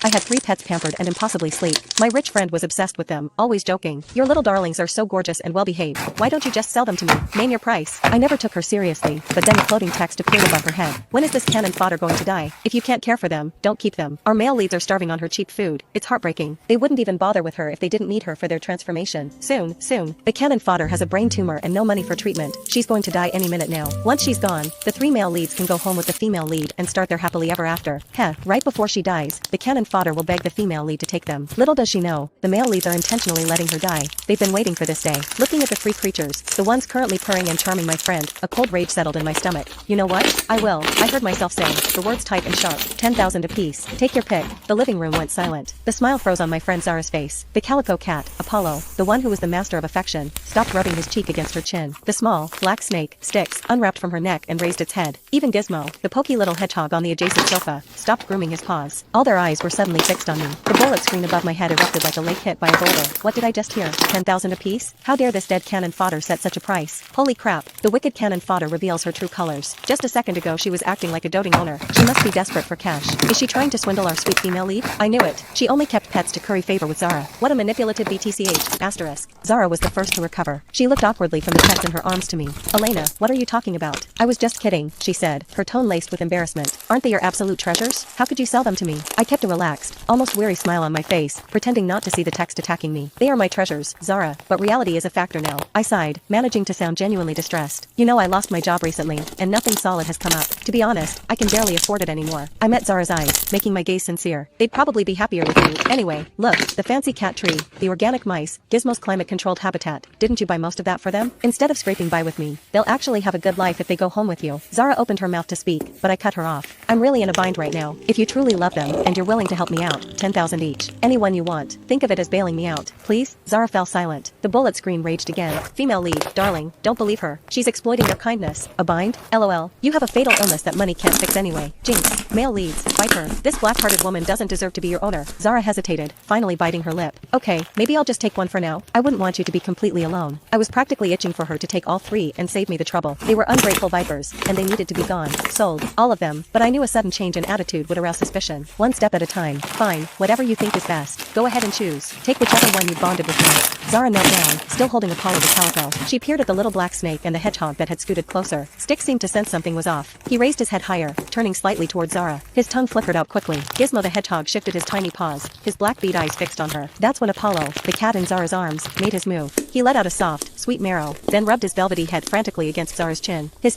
I had 3 pets pampered and impossibly sleek. My rich friend was obsessed with them, always joking. Your little darlings are so gorgeous and well-behaved. Why don't you just sell them to me? Name your price. I never took her seriously, but then the floating text appeared above her head. When is this cannon fodder going to die? If you can't care for them, don't keep them. Our male leads are starving on her cheap food. It's heartbreaking. They wouldn't even bother with her if they didn't need her for their transformation. Soon. The cannon fodder has a brain tumor and no money for treatment. She's going to die any minute now. Once she's gone, the 3 male leads can go home with the female lead and start their happily ever after. Right before she dies, the cannon fodder will beg the female lead to take them. Little does she know, the male leads are intentionally letting her die. They've been waiting for this day. Looking at the 3 creatures, the ones currently purring and charming my friend, a cold rage settled in my stomach. You know what? I will. I heard myself say, the words tight and sharp. 10,000 apiece. Take your pick. The living room went silent. The smile froze on my friend Zara's face. The calico cat, Apollo, the one who was the master of affection, stopped rubbing his cheek against her chin. The small, black snake, Styx, unwrapped from her neck and raised its head. Even Gizmo, the pokey little hedgehog on the adjacent sofa, stopped grooming his paws. All their eyes were suddenly fixed on me. The bullet screen above my head erupted like a lake hit by a boulder. What did I just hear? 10,000 apiece? How dare this dead cannon fodder set such a price? Holy crap. The wicked cannon fodder reveals her true colors. Just a second ago she was acting like a doting owner. She must be desperate for cash. Is she trying to swindle our sweet female lead? I knew it. She only kept pets to curry favor with Zara. What a manipulative BTCH. Asterisk. Zara was the first to recover. She looked awkwardly from the pets in her arms to me. Elena, what are you talking about? I was just kidding, she said, her tone laced with embarrassment. Aren't they your absolute treasures? How could you sell them to me? I kept a relaxed, almost weary smile on my face, pretending not to see the text attacking me. They are my treasures, Zara, but reality is a factor now. I sighed, managing to sound genuinely distressed. You know I lost my job recently, and nothing solid has come up. To be honest, I can barely afford it anymore. I met Zara's eyes, making my gaze sincere. They'd probably be happier with you. Anyway, look, the fancy cat tree, the organic mice, Gizmo's climate-controlled habitat. Didn't you buy most of that for them? Instead of scraping by with me, they'll actually have a good life if they go home with you. Zara opened her mouth to speak, but I cut her off. I'm really in a bind right now. If you truly love them, and you're willing to help me out, 10,000 each. Anyone you want. Think of it as bailing me out. Please? Zara fell silent. The bullet screen raged again. Female lead, darling, don't believe her. She's exploiting your kindness. A bind? LOL. You have a fatal illness that money can't fix anyway. Jinx. Male leads, fight her. This black-hearted woman doesn't deserve to be your owner. Zara hesitated, finally biting her lip. Okay, maybe I'll just take one for now. I wouldn't want you to be completely alone. I was practically itching for her to take all 3 and save me the trouble. They were ungrateful vipers, and they needed to be gone. Sold. All of them, but I knew a sudden change in attitude would arouse suspicion. One step at a time. Fine, whatever you think is best. Go ahead and choose. Take whichever one you bonded with me. Zara knelt down, still holding Apollo the calico. She peered at the little black snake and the hedgehog that had scooted closer. Styx seemed to sense something was off. He raised his head higher, turning slightly toward Zara. His tongue flickered out quickly. Gizmo the hedgehog shifted his tiny paws, his black bead eyes fixed on her. That's when Apollo, the cat in Zara's arms, made his move. He let out a soft, sweet meow, then rubbed his velvety head frantically against Zara's chin. His